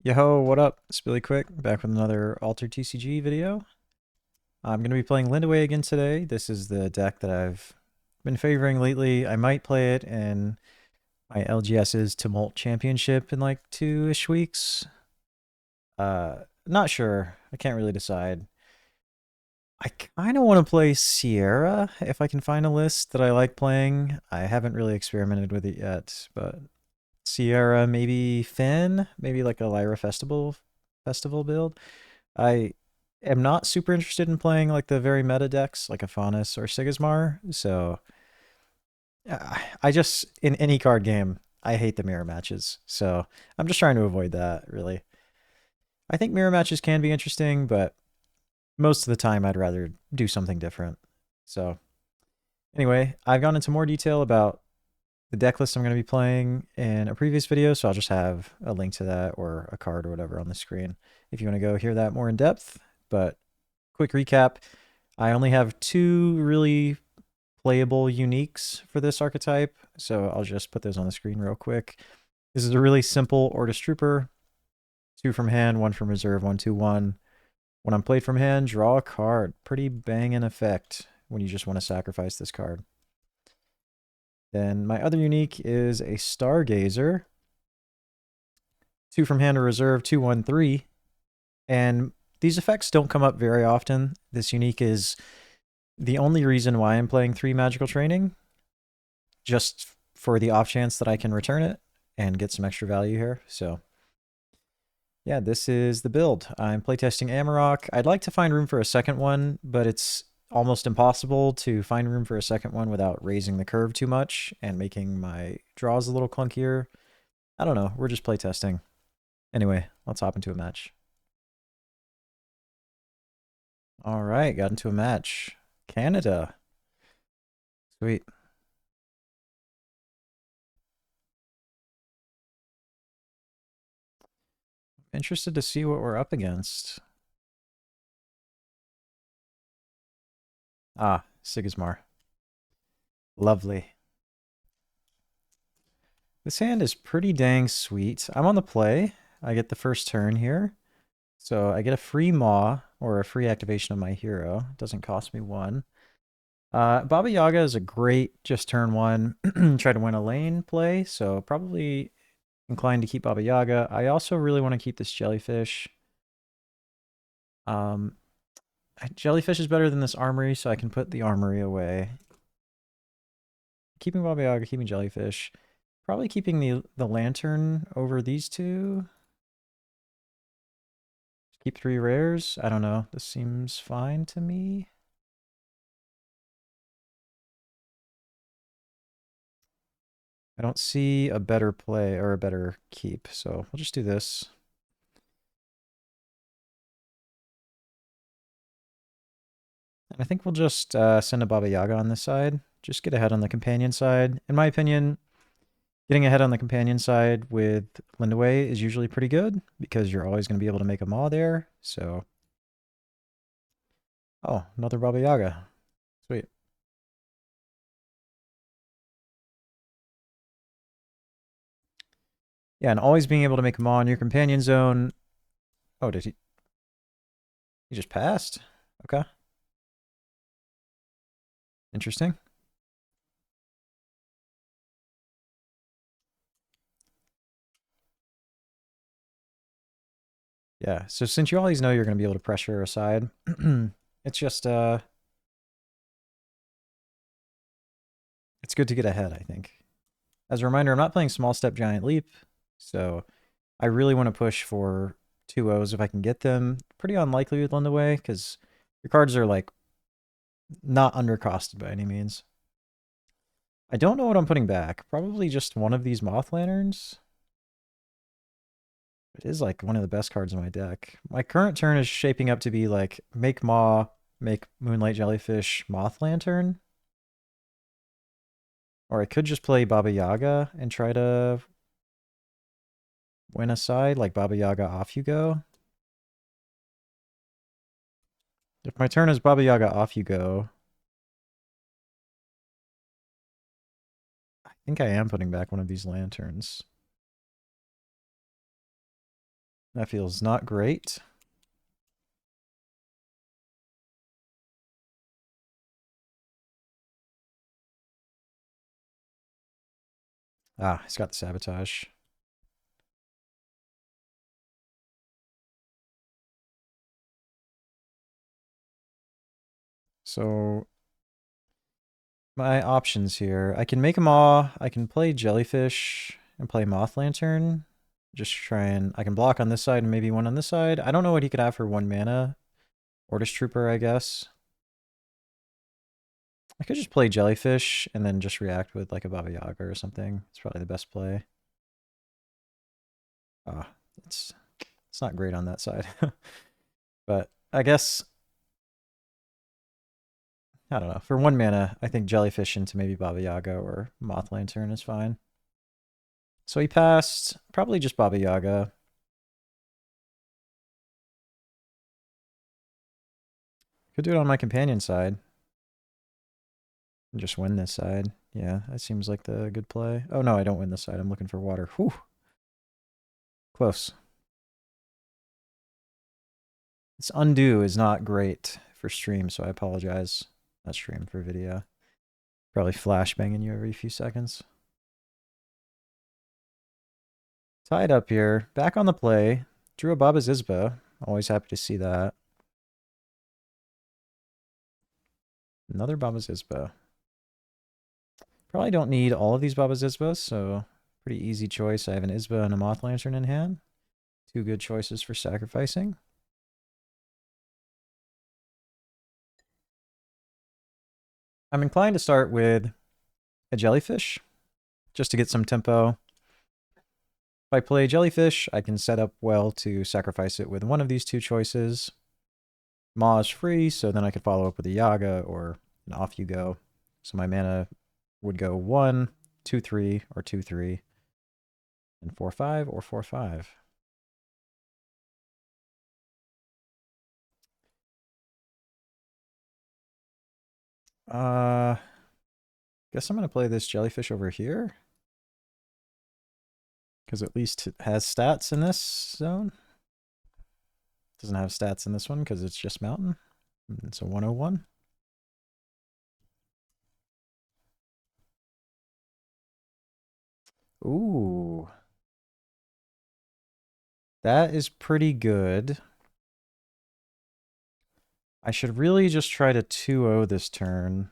Yo, what up? It's Billy Quick, back with another Alter TCG video. I'm going to be playing Lindiwe again today. This is the deck that I've been favoring lately. I might play it in my LGS's Tumult Championship in like 2-ish weeks. Not sure. I can't really decide. I kind of want to play Sierra if I can find a list that I like playing. I haven't really experimented with it yet, but Sierra, maybe Finn, maybe like a Lyra festival build. I am not super interested in playing like the very meta decks like a Faunus or Sigismar, so I just in any card game I hate the mirror matches. So I'm just trying to avoid that really. I think mirror matches can be interesting, but most of the time I'd rather do something different. So anyway, I've gone into more detail about the deck list I'm going to be playing in a previous video, so I'll just have a link to that or a card or whatever on the screen if you want to go hear that more in depth. But quick recap, I only have 2 really playable uniques for this archetype, so I'll just put those on the screen real quick. This is a really simple Ortis Trooper, 2 from hand, 1 from reserve, 1/2/1. When I'm played from hand, draw a card. Pretty banging effect when you just want to sacrifice this card. Then my other unique is a Stargazer, 2 from hand or reserve, 2/1/3. And these effects don't come up very often. This unique is the only reason why I'm playing 3 magical training, just for the off chance that I can return it and get some extra value here. So yeah, this is the build. I'm playtesting Amarok. I'd like to find room for a second one, but it's almost impossible to find room for a second one without raising the curve too much and making my draws a little clunkier. I don't know. We're just playtesting. Anyway, let's hop into a match. All right, got into a match. Canada. Sweet. Interested to see what we're up against. Ah, Sigismar. Lovely. This hand is pretty dang sweet. I'm on the play. I get the first turn here. So I get a free Maw, or a free activation of my hero. It doesn't cost me 1. Baba Yaga is a great just turn 1, try to win a lane play, so probably inclined to keep Baba Yaga. I also really want to keep this Jellyfish. Jellyfish is better than this Armory, so I can put the Armory away. Keeping Baba Yaga, keeping Jellyfish. Probably keeping the Lantern over these 2. Keep 3 rares. I don't know. This seems fine to me. I don't see a better play or a better keep, so we'll just do this. And I think we'll just send a Baba Yaga on this side. Just get ahead on the companion side. In my opinion, getting ahead on the companion side with Lindiwe is usually pretty good because you're always going to be able to make a Maw there. So, oh, another Baba Yaga. Sweet. Yeah, and always being able to make a Maw in your companion zone. Oh, did he? He just passed? Okay. Interesting. Yeah, so since you always know you're going to be able to pressure aside, it's just, it's good to get ahead, I think. As a reminder, I'm not playing Small Step Giant Leap, so I really want to push for 2-0s if I can get them. Pretty unlikely with Lindiwe, because your cards are, like, not undercosted by any means. I don't know what I'm putting back. Probably just one of these Moth Lanterns. It is, like, one of the best cards in my deck. My current turn is shaping up to be, like, make Maw, make Moonlight Jellyfish, Moth Lantern. Or I could just play Baba Yaga and try to win a side, like Baba Yaga off you go. If my turn is Baba Yaga off you go, I think I am putting back one of these lanterns. That feels not great. Ah, he's got the sabotage. So my options here. I can make a maw. I can play jellyfish and play moth lantern. Just try and I can block on this side and maybe one on this side. I don't know what he could have for 1 mana. Ortis Trooper, I guess. I could just play jellyfish and then just react with like a Baba Yaga or something. It's probably the best play. Ah, it's not great on that side. But I guess I don't know. For 1 mana, I think jellyfish into maybe Baba Yaga or Moth Lantern is fine. So he passed probably just Baba Yaga. Could do it on my companion side. And just win this side. Yeah, that seems like the good play. Oh no, I don't win this side. I'm looking for water. Whew. Close. This undo is not great for stream, so I apologize. Not stream, for video. Probably flashbanging you every few seconds. Tied up here. Back on the play. Drew a Baba Zizba. Always happy to see that. Another Baba Zizba. Probably don't need all of these Baba Zizbas, so pretty easy choice. I have an Izba and a Moth Lantern in hand. 2 good choices for sacrificing. I'm inclined to start with a Jellyfish, just to get some tempo. If I play Jellyfish, I can set up well to sacrifice it with one of these 2 choices. Maw is free, so then I could follow up with a Yaga or an Off You Go. So my mana would go 1, 2, 3, or 2, 3, and 4, 5, or 4, 5. Guess I'm going to play this Jellyfish over here. Because at least it has stats in this zone. Doesn't have stats in this one because it's just mountain. It's a 101. Ooh. That is pretty good. I should really just try to 2-0 this turn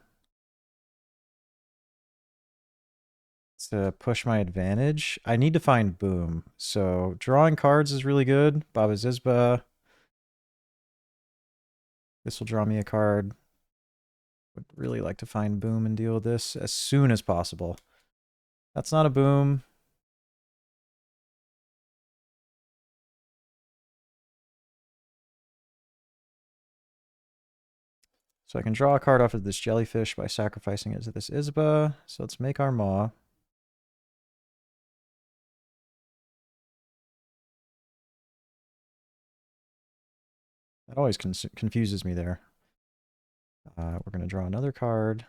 to push my advantage. I need to find Boom. So drawing cards is really good. Baba Zizba. This will draw me a card. Would really like to find Boom and deal with this as soon as possible. That's not a Boom. So I can draw a card off of this Jellyfish by sacrificing it to this Izba. So let's make our Maw. That always confuses me there. We're going to draw another card.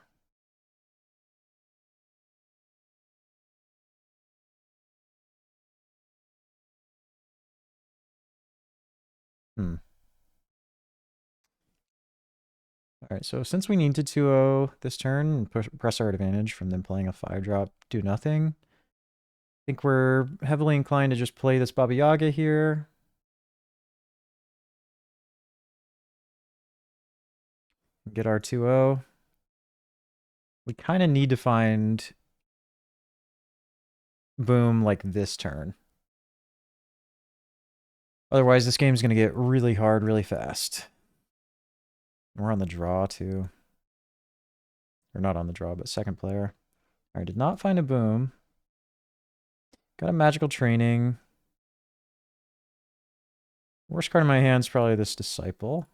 All right, so since we need to 2-0 this turn and press our advantage from them playing a 5-drop, do nothing, I think we're heavily inclined to just play this Baba Yaga here. Get our 2-0. We kind of need to find Boom like this turn. Otherwise, this game's going to get really hard really fast. We're on the draw, too. Or not on the draw, but second player. All right, did not find a Boom. Got a Magical Training. Worst card in my hand is probably this Disciple.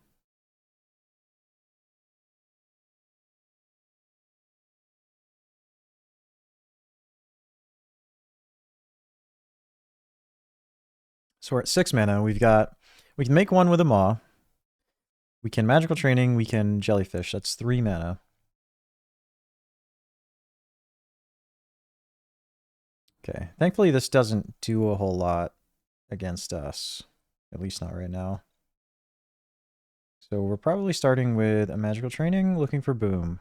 So we're at 6 mana. We can make one with a Maw. We can Magical Training. We can Jellyfish. That's 3 mana. Okay. Thankfully, this doesn't do a whole lot against us. At least not right now. So we're probably starting with a magical training, looking for boom.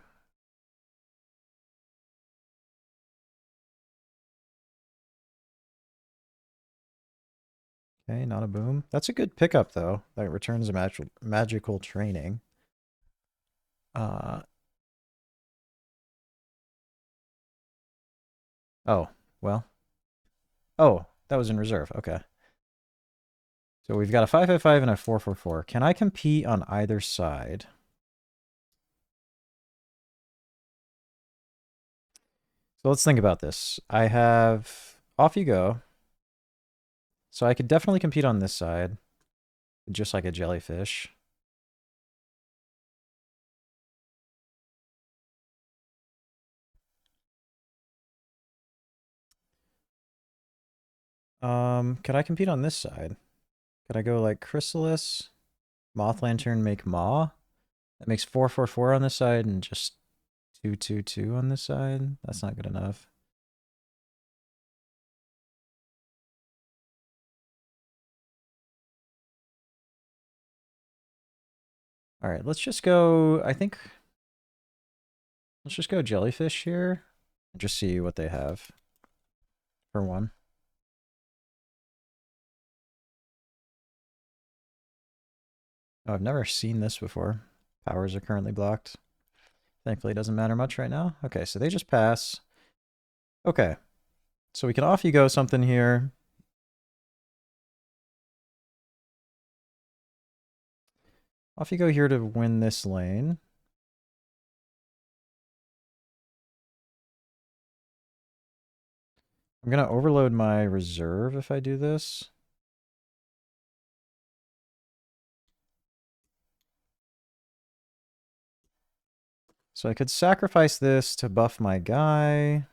Okay, not a boom. That's a good pickup, though. That returns a magical training. Oh, well. Oh, that was in reserve. Okay. So we've got a 5/5/5 and a 4/4/4. Can I compete on either side? So let's think about this. I have off you go. So I could definitely compete on this side, just like a jellyfish. Could I compete on this side? Could I go like Chrysalis, Moth Lantern, make Maw? That makes 4/4/4 on this side and just 2/2/2 on this side. That's not good enough. All right, let's just go. I think let's just go jellyfish here and just see what they have for one. Oh, I've never seen this before. Powers are currently blocked. Thankfully, it doesn't matter much right now. Okay, so they just pass. Okay, so we can off you go something here. Off you go here to win this lane. I'm going to overload my reserve if I do this. So I could sacrifice this to buff my guy.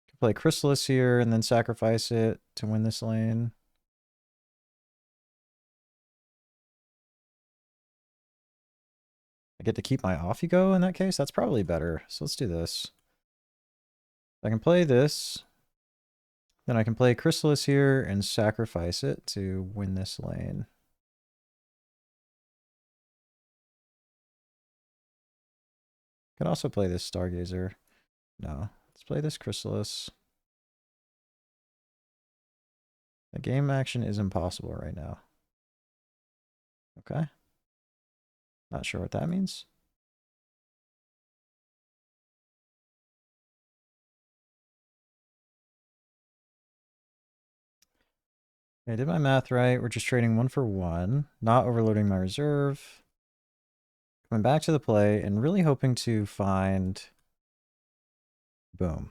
Could play Chrysalis here and then sacrifice it to win this lane. I get to keep my off you go in that case. That's probably better. So let's do this. I can play this. Then I can play Chrysalis here and sacrifice it to win this lane. Could also play this Stargazer. No, let's play this Chrysalis. The game action is impossible right now. Okay. Not sure what that means. Okay, I did my math right. We're just trading 1 for 1, not overloading my reserve. Coming back to the play and really hoping to find boom.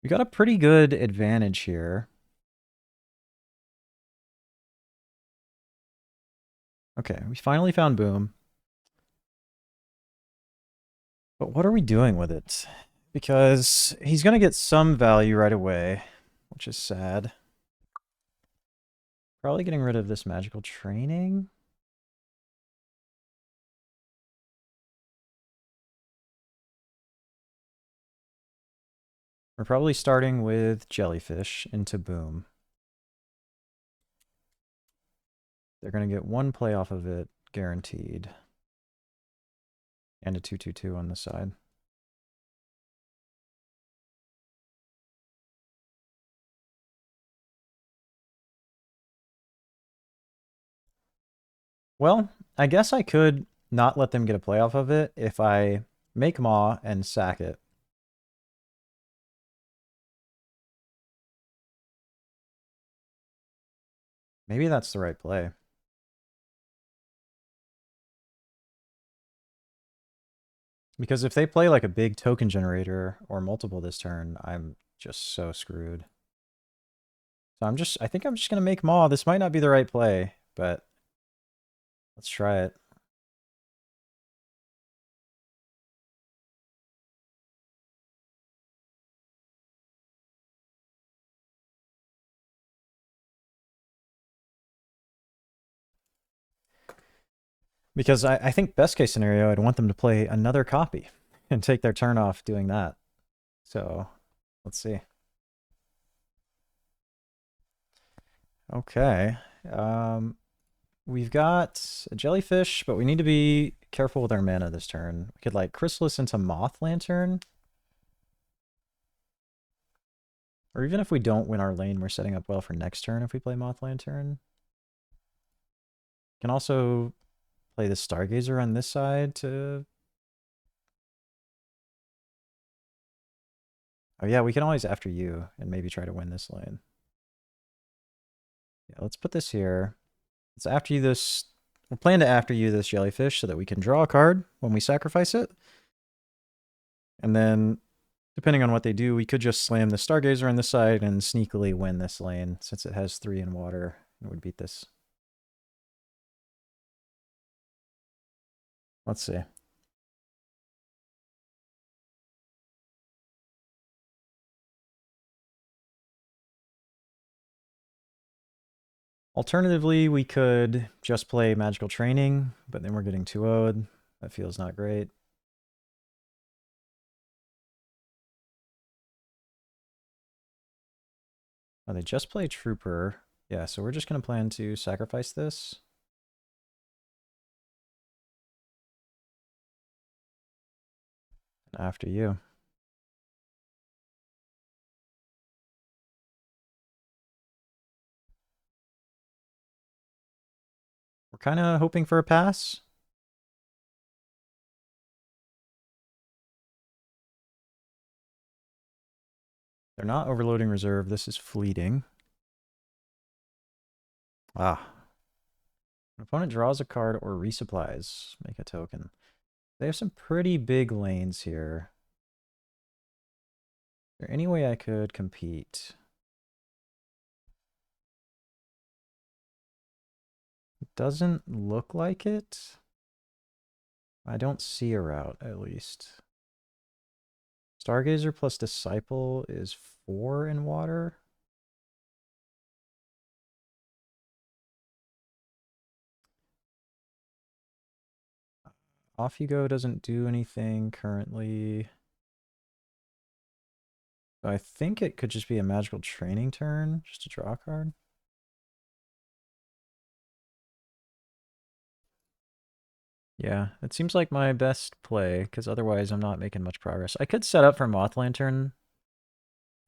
We got a pretty good advantage here. Okay, we finally found boom. But what are we doing with it? Because he's going to get some value right away, which is sad. Probably getting rid of this magical training. We're probably starting with jellyfish into boom. They're going to get 1 play off of it, guaranteed. And a 2/2/2 on the side. Well, I guess I could not let them get a play off of it if I make Maw and sack it. Maybe that's the right play. Because if they play like a big token generator or multiple this turn, I'm just so screwed. So I think I'm just going to make Maw. This might not be the right play, but let's try it. Because I think best case scenario, I'd want them to play another copy and take their turn off doing that. So Let's see. Okay. We've got a jellyfish, but we need to be careful with our mana this turn. We could like Chrysalis into Moth Lantern. Or even if we don't win our lane, we're setting up well for next turn if we play Moth Lantern. Can also play the Stargazer on this side to... Oh yeah, we can always after you and maybe try to win this lane. Yeah, let's put this here. Let's after you this... We'll plan to after you this jellyfish so that we can draw a card when we sacrifice it. And then, depending on what they do, we could just slam the Stargazer on this side and sneakily win this lane since it has 3 in water and would beat this. Let's see. Alternatively, we could just play Magical Training, but then we're getting 2-0'd. That feels not great. Oh, they just play Trooper. Yeah, so we're just going to plan to sacrifice this. After you. We're kind of hoping for a pass. They're not overloading reserve. This is fleeting. Ah. An opponent draws a card or resupplies. Make a token. They have some pretty big lanes here. Is there any way I could compete? It doesn't look like it. I don't see a route, at least. Stargazer plus Disciple is 4 in water. Off You Go doesn't do anything currently. I think it could just be a Magical Training turn, just to draw a card. Yeah, it seems like my best play, because otherwise I'm not making much progress. I could set up for Moth Lantern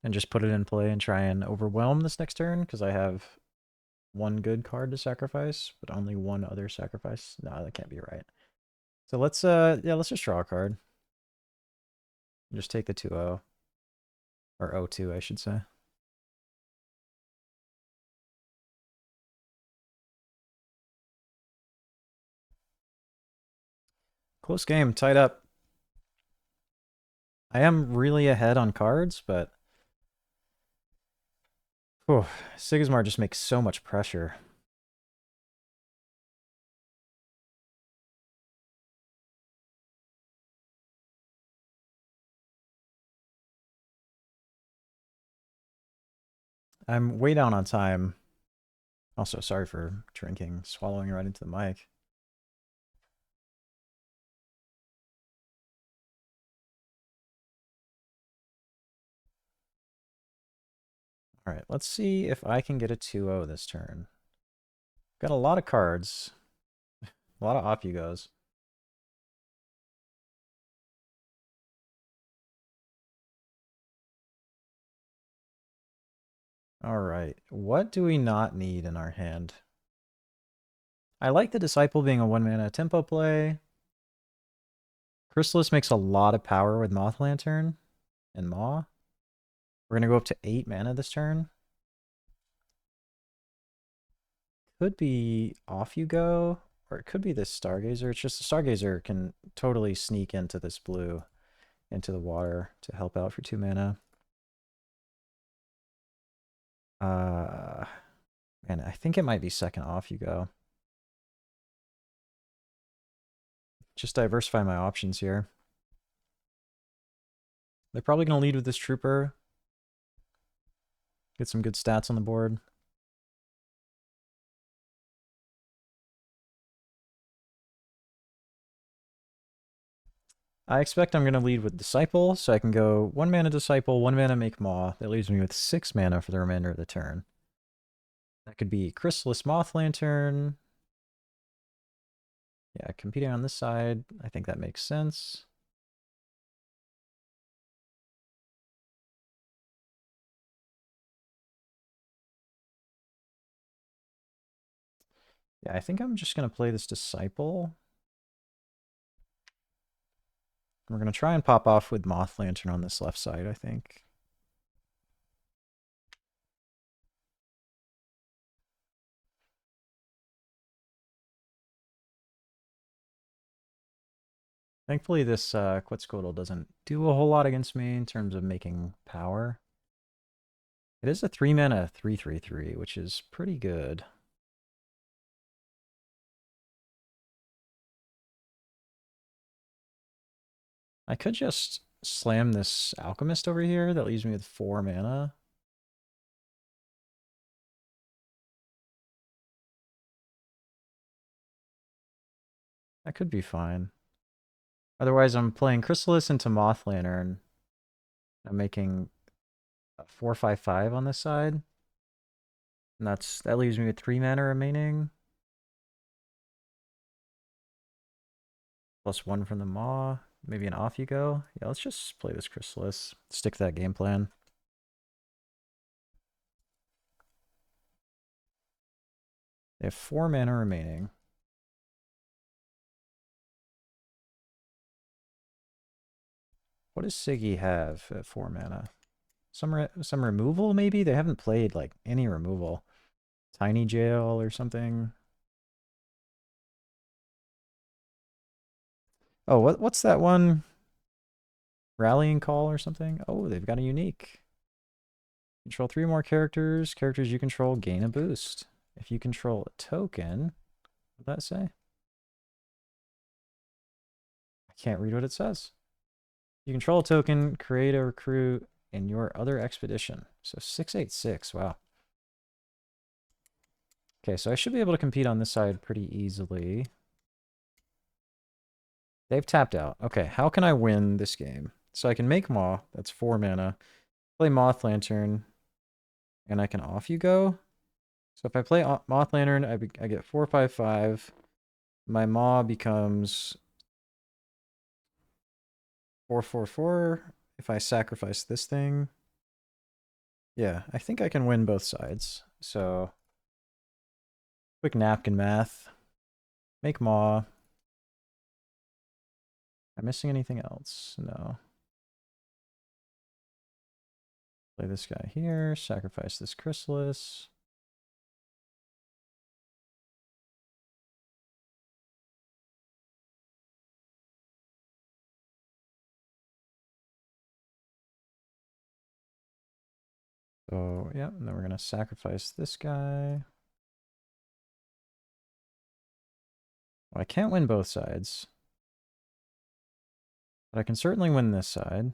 and just put it in play and try and overwhelm this next turn, because I have one good card to sacrifice, but only one other sacrifice. No, that can't be right. So let's just draw a card. Just take the 2-0. Or 0-2, I should say. Close game, tied up. I am really ahead on cards, but... Whew, Sigismar just makes so much pressure. I'm way down on time. Also, sorry for drinking, swallowing right into the mic. All right, let's see if I can get a 2-0 this turn. Got a lot of cards. A lot of off you goes. All right, what do we not need in our hand? I like the Disciple being a 1-mana tempo play. Chrysalis makes a lot of power with Moth Lantern and Maw. We're going to go up to 8 mana this turn. Could be Off You Go, or it could be this Stargazer. It's just the Stargazer can totally sneak into this blue, into the water to help out for 2 mana. Man, I think it might be second Off You Go. Just diversify my options here. They're probably going to lead with this Trooper. Get some good stats on the board. I expect I'm going to lead with Disciple, so I can go 1 mana Disciple, 1 mana Make Maw. That leaves me with 6 mana for the remainder of the turn. That could be Chrysalis Moth Lantern. Yeah, competing on this side, I think that makes sense. Yeah, I think I'm just going to play this Disciple. We're going to try and pop off with Moth Lantern on this left side, I think. Thankfully, this Quetzalcoatl doesn't do a whole lot against me in terms of making power. It is a 3 mana 3/3/3, which is pretty good. I could just slam this Alchemist over here. That leaves me with 4 mana. That could be fine. Otherwise, I'm playing Chrysalis into Moth Lantern. I'm making a 4/5/5 on this side. And that leaves me with 3 mana remaining. +1 from the Maw. Maybe an off you go. Yeah, let's just play this Chrysalis. Stick to that game plan. They have 4 mana remaining. What does Siggy have at 4 mana? Some removal, maybe? They haven't played, like, any removal. Tiny Jail or something. Oh, what's that one? Rallying Call or something? Oh, they've got a unique. Control 3 more characters. Characters you control gain a boost. If you control a token, what did that say? I can't read what it says. You control a token, create a recruit in your other expedition. So 6/8/6, wow. Okay, so I should be able to compete on this side pretty easily. They've tapped out. Okay, how can I win this game? So I can make Maw, that's 4 mana. Play Moth Lantern, and I can off you go. So if I play Moth Lantern, I get 4/5/5. My Maw becomes 4/4/4 if I sacrifice this thing. Yeah, I think I can win both sides. So, quick napkin math. Make Maw. Am I missing anything else? No. Play this guy here. Sacrifice this Chrysalis. So, yeah, and then we're going to sacrifice this guy. Well, I can't win both sides. But I can certainly win this side.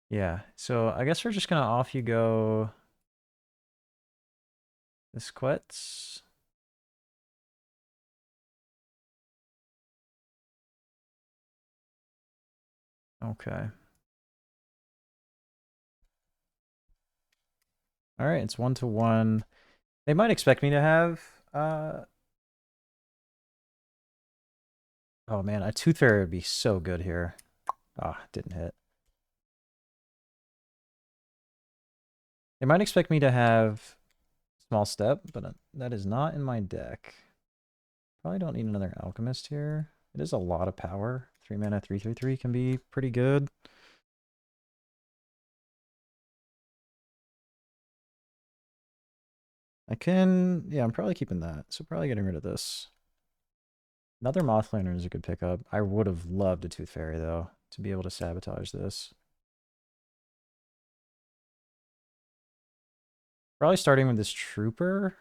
Yeah, so I guess we're just going to off you go this Quetz. Okay. All right, it's 1/1. They might expect me to have oh man, a Tooth Fairy would be so good here. Ah, didn't hit. They might expect me to have Small Step, but that is not in my deck. Probably don't need another Alchemist here. It is a lot of power. 3 mana 3/3/3 can be pretty good. Yeah, I'm probably keeping that. So probably getting rid of this. Another Moth Lantern is a good pickup. I would have loved a Tooth Fairy, though, to be able to sabotage this. Probably starting with this Trooper.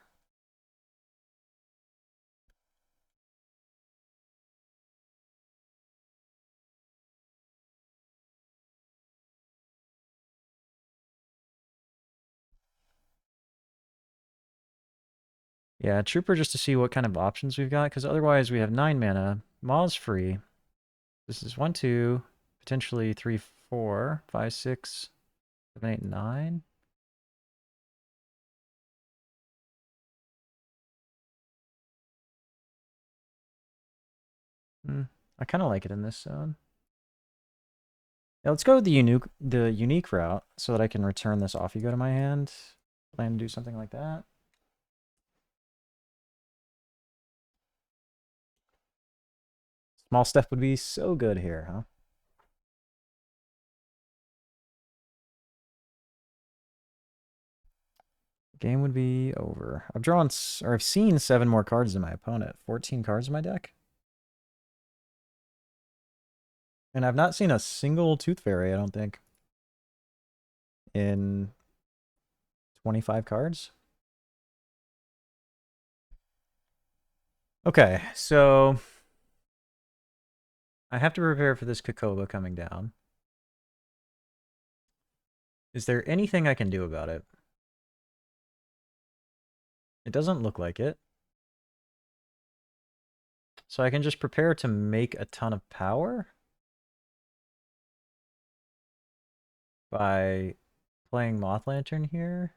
Yeah, Trooper just to see what kind of options we've got, because otherwise we have 9 mana. Maw's free. This is 1, 2, potentially 3, 4, 5, 6, 7, 8, 9. I kind of like it in this zone. Yeah, let's go with the unique route so that I can return this off you go to my hand. Plan to do something like that. Small step would be so good here, huh? Game would be over. I've seen 7 more cards than my opponent. 14 cards in my deck. And I've not seen a single Tooth Fairy, I don't think, in 25 cards. Okay, so I have to prepare for this Kakoba coming down. Is there anything I can do about it? It doesn't look like it. So I can just prepare to make a ton of power by playing Moth Lantern here.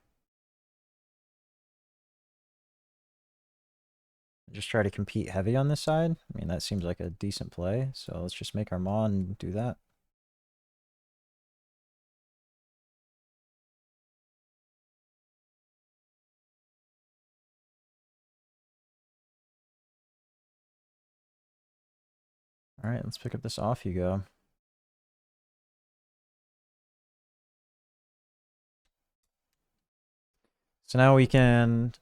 Just try to compete heavy on this side. I mean, that seems like a decent play. So let's just make our Maw and do that. All right, let's pick up this Off You Go. So now we can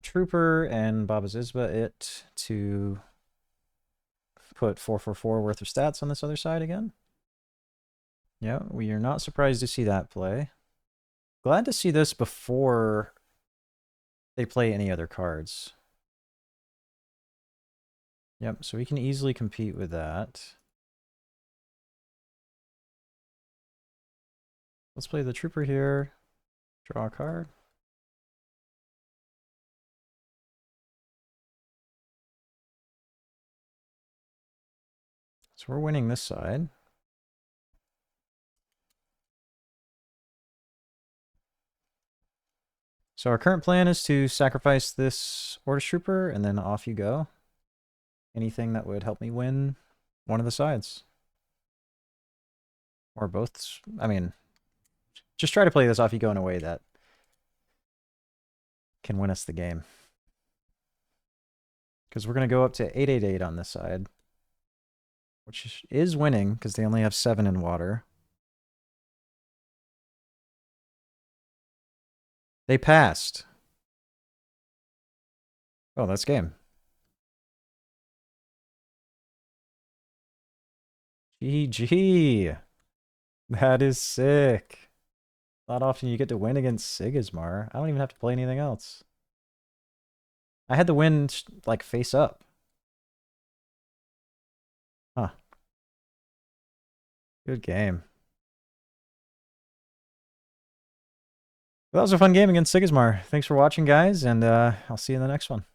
Trooper and Baba Zizba it to put 4/4 worth of stats on this other side again. Yeah, we are not surprised to see that play. Glad to see this before they play any other cards. Yep, so we can easily compete with that. Let's play the Trooper here. Draw a card. So we're winning this side. So our current plan is to sacrifice this Orders Trooper, and then off you go. Anything that would help me win one of the sides. Or both. I mean, just try to play this off you go in a way that can win us the game. Because we're going to go up to 888 on this side. Which is winning, because they only have 7 in water. They passed. Oh, that's game. GG. That is sick. Not often you get to win against Sigismar. I don't even have to play anything else. I had to win, like, face up. Huh. Good game. Well, that was a fun game against Sigismar. Thanks for watching, guys, and I'll see you in the next one.